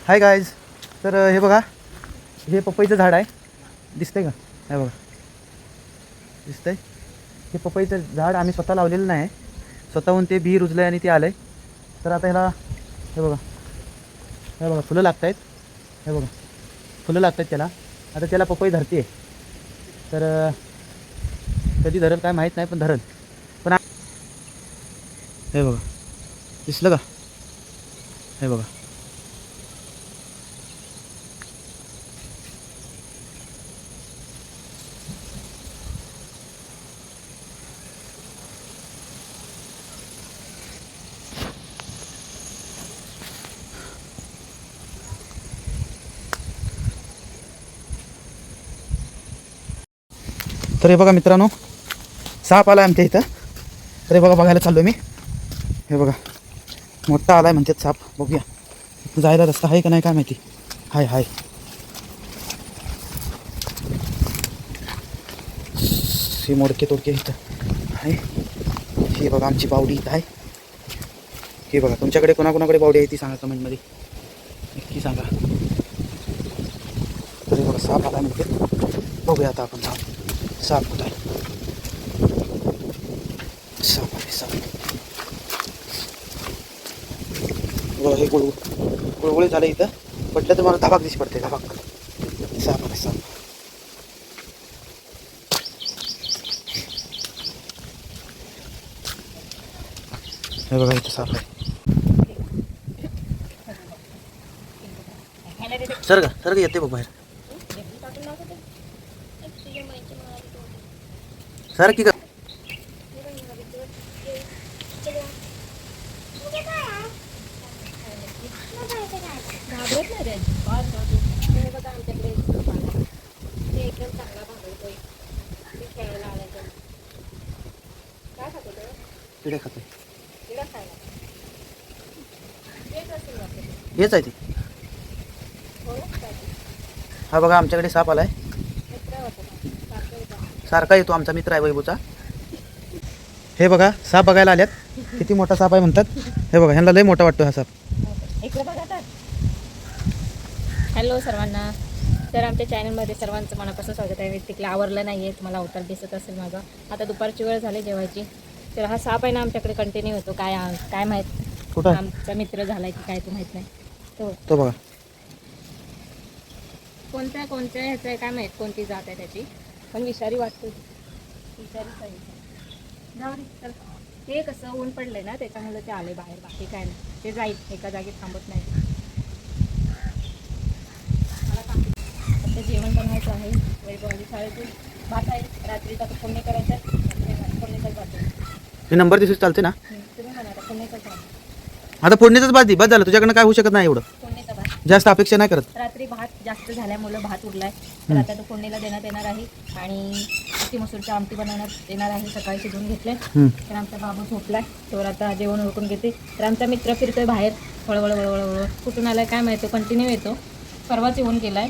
Hi guys. तर हे बघा, हे पपईचं झाड आहे, दिसतंय का? हे बघा दिसतंय. हे पपईचं झाड आम्ही स्वतः लावलेलं नाही, स्वतःहून ते बी रुजलं आहे आणि ते आलं आहे. तर आता ह्याला हे बघा, हे बघा फुलं लागत आहेत. हे बघा फुलं लागत आहेत त्याला. आता त्याला पपई धरते, तर कधी धरल काय माहीत नाही, पण धरल. पण हे बघा दिसलं का? हे बघा तर हे बघा मित्रांनो, साप आला आहे आमच्या इथं. तर हे बघा बघायला चाललो मी. हे बघा मोठा आला आहे म्हणतात साप. बघूया जायला रस्ता आहे का नाही काय माहिती. हाय हाय हे मोडके तोडके इथं आहे. हे बघा आमची बावडी इथं आहे. हे बघा तुमच्याकडे कोणाकोणाकडे बावडी आहे ती सांगा कमेंटमध्ये, नक्की सांगा. तर हे बघा साप आला म्हणते. बघूया आता आपण साप कुठं आहे. साप आहे साप. बघा हे गुळगुळे झालं इथं. पडलं तर मला धबाक दिशी पडते, धबाक. साप आहे साप. हे बघा इथं साप आहे. सर का येते बघ बाहेर. सर की का किडे खाते. हेच आहे ते. हा बघा आमच्याकडे साप आलाय. सारखा येतो, आमचा मित्र आहे वैभूचा. हे बघा साप बघायला आल्यात. किती मोठा साप आहे म्हणतात. हे बघा ह्यांना लय मोठा वाटतो हा साप. हॅलो सर्वांना. तर आमच्या चॅनलमध्ये सर्वांचं मनापासून स्वागत आहे. तिकडे आवरलं नाही आहे, तुम्हाला अवतार दिसत असेल माझा. आता दुपारची वेळ झाली जेवायची. तर हा साप आहे ना आमच्याकडे कंटिन्यू होतो. काय माहीत कुठं आमचा मित्र झालाय की काय ते माहीत नाही. तो बघा कोणत्या ह्याचं आहे काय माहीत, कोणती जात आहे त्याची, पण विषारी वाटतो. विषारीच आहे. जाऊ दे चल. ते कसं ऊन पडलंय ना त्याच्यामुळे ते आले बाहेर, बाकी काय नाही. ते जाईल, एका जागी थांबत नाही. आता जेवण बनवायचं आहे. वैभवजी शाळेतून भात आहे, रात्रीचा तर फोडणी करायचं आहे. फोडणीचाच भात आहे. हे नंबर दिसून चालते ना. तुम्ही म्हणा फोडणीचाच भात. आता फोडणीचाच भात बस झालं. तुझ्याकडनं काय होऊ शकत नाही एवढं. फोडणीचा भात जास्त अपेक्षा नाही करत. रात्री भात जास्त झाल्यामुळे भात उरलाय, तर आता तो फोडणीला देण्यात येणार आहे. आणि अख्खी मसूरची आमटी बनवण्यात येणार आहे. सकाळी शिजवून घेतले. तर आमचा बाबू झोपलाय, तर आता जेवण उरकून घेते. तर आमचा मित्र फिरतोय बाहेर वळवळ. कुठून आलाय काय माहिती, कंटिन्यू येतो. परवाच येऊन गेलाय.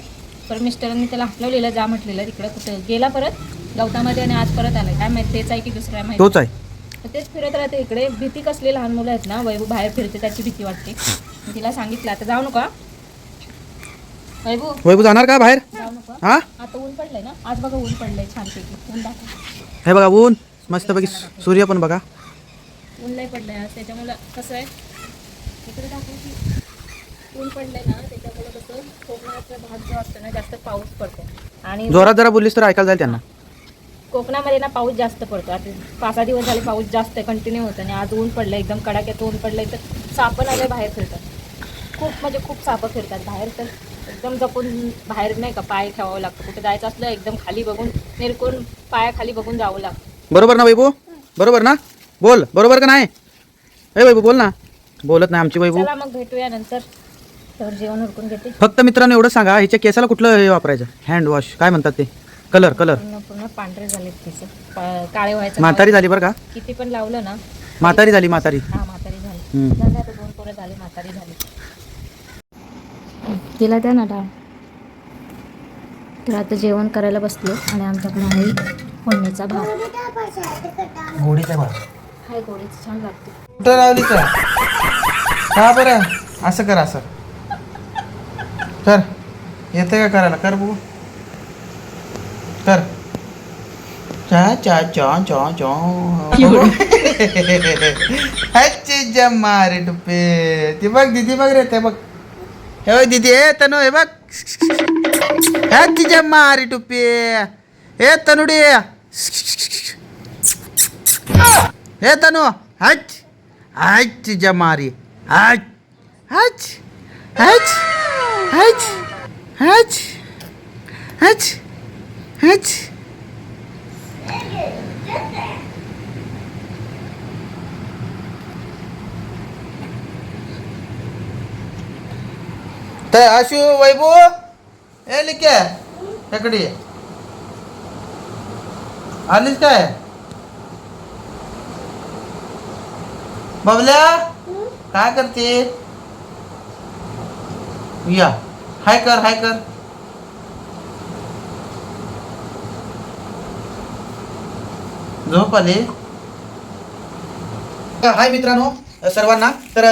पर मिस्टरांनी त्याला हटवलेलं, जा म्हटलेलं. तिकडं कुठं गेला परत गवतामध्ये आणि आज परत आलाय. काय माहिती तेच आहे की दुसरा माहिती. तोच आहे. तेच फिरत राहते इकडे. भीती कसली, लहान मुलं आहेत ना. वैभव बाहेर फिरते त्याची भीती वाटते. तिला सांगितलं आता जाऊ नका वैभव जाणार का बाहेर. जाऊ नका. हा आता ऊन पडलंय ना, आज बघा ऊन पडलंय छानपैकी. ऊन दाखव. हे बघा ऊन मस्तपैकी, सूर्य पण बघा. ऊन लय पडलंय आज, त्याच्यामुळं कसं आहे इकडे दाखव की ऊन पडलंय ना, त्याच्यामुळे कसं कोकणाचा भाग जो असतो ना जास्त पाऊस पडतो. आणि जोरात जरा बोललीस तर ऐकायला जाईल त्यांना. कोकणामध्ये ना पाऊस जास्त पडतो. आता 5-6 दिवस झाले पाऊस जास्त कंटिन्यू होतं. आणि आज ऊन पडलं एकदम कडाक्यात ऊन पडलंय. तर सापण आले बाहेर फिरतात. खूप म्हणजे खूप सापं फिरतात बाहेर. तर एकदम जपून बाहेर नाही का पाय ठेवावं लागतं. कुठे जायचं असलं एकदम खाली बघून निरकून पायाखाली बघून जावं लागतं. बरोबर ना वैभव, बरोबर ना. बोल बरोबर का नाही. ए वैभव बोल ना. बोलत नाही आमची वैभव. चला मग भेटूया नंतर. तर जेवण उरकून घेते. फक्त मित्रांनो एवढं सांगा, हिच्या केसाला कुठलं हे वापरायचं, हँड वॉश काय म्हणतात ते, कलर पूर्ण पांढरे झाले केस, काळे व्हायचं. म्हातारी झाली बरं का. किती पण लावलं ना. म्हातारी झाली म्हातारी. हा म्हातारी झाली. झालं आता 2 पोरं झाली, म्हातारी झाली. तिला द्या ना डाळ. तर आता जेवण करायला बसलो आणि आमच्याकडे आहे फोडणीचा भात. गोडीचा भात हाय, गोडीचं छान लागते. कुठं लावली का बरं. असं कर असं. कर, येते का करायला? कर बघू, कर. चा चा चा चा चा. अच्छे जम्मा रे टुप्पे. ती बघ दीदी, बघ रे, ते बघ. हे बघ दीदी, हे तनु, हे बघ. अच्छी जम्मा रे टुप्पे. हे तनुडी. हे तनु, हच हच जमारी, हच हच हच हच हच हच हच. तर आशू, वैभू, ए लिक्या, इकडे ये. आलीस काय? बबल्या, काय करते? या, हाय कर, हाय कर. झोप आली. हाय मित्रांनो सर्वांना. तर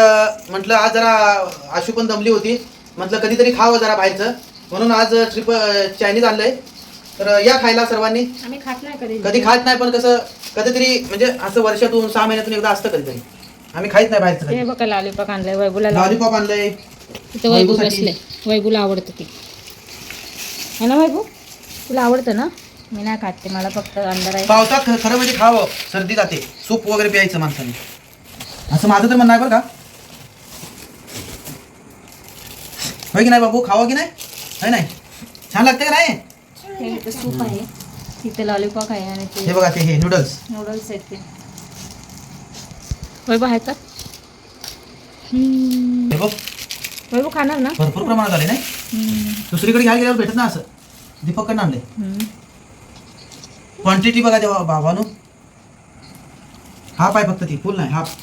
म्हटलं आज जरा आशू पण दमली होती, म्हटलं कधीतरी खावं जरा बाहेरचं, म्हणून आज ट्रिप चायनीज आणलंय. तर या खायला सर्वांनी. आम्ही खात नाही कधी खात नाही, पण कसं कधीतरी म्हणजे असं वर्षातून 6 महिन्यातून एकदा असतं कधीतरी. आम्ही खाईत नाही बाहेरचं. हे बघा लॉलीपॉप आणलंय वैभूला. लॉलीपॉप आणलंय. तिथं वैभू बसले. वैभूला आवडतं ते, है ना वैभू? तुला आवडतं ना? मी नाही खात ते, मला फक्त अंडर आहे. पावसात खरं म्हणजे खावं, सर्दी जाते. सूप वगैरे प्यायचं माणसाने, असं माझं तर म्हणणं आहे बरं का. होय की नाही बाबू? खावं की नाही? है नाही? छान लागते का नाही? हे इथं सूप आहे, तिथे लॉलीपॉप आहे, आणि हे ते बघा, ते हे नूडल्स नूडल्स आहेत ते. वैभव आहे का? हे बघ, वैभव खाणार ना? भरपूर प्रमाणात आले नाही. दुसरीकडे घ्यायला गेल्यावर भेटत ना असं. दीपककडनं आणले. क्वांटिटी बघा तेव्हा बाबानो. हाफ आहे फक्त, ती फुल नाही, हाफ.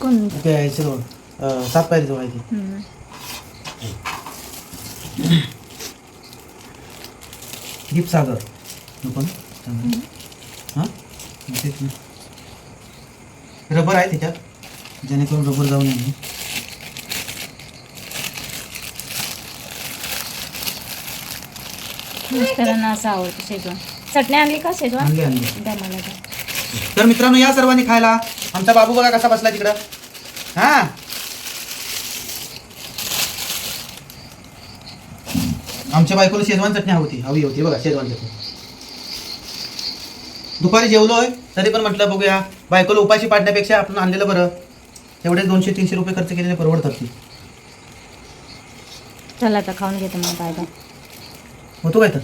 कोण? ते याच्याजवळ 7 पायरी जवळ आहे ती. दीप सागर नको ना? हां, तेच ना. रबर आहे त्याच्यात, जेणेकरून रबर जाऊन येईल. मिस्टरांना असं आवडतं शेजवान. चटणी आणली का शेजवान? आणले आणले. द्या मला द्या. तर मित्रांनो या सर्वांनी खायला. आमचा बाबू बघा कसा बसला तिकडं. हा, आमच्या बायकोला शेजवान चटणी हवी होती बघा, शेजवान चटणी. दुपारी जेवलोय तरी पण म्हटलं बघूया, बायकोला उपाशी पाडण्यापेक्षा आपण आणलेलं बरं. एवढे 200-300 रुपये खर्च केलेले परवडतात ती. चला आता खाऊन घेते मग. Bye bye. होतो काय तर.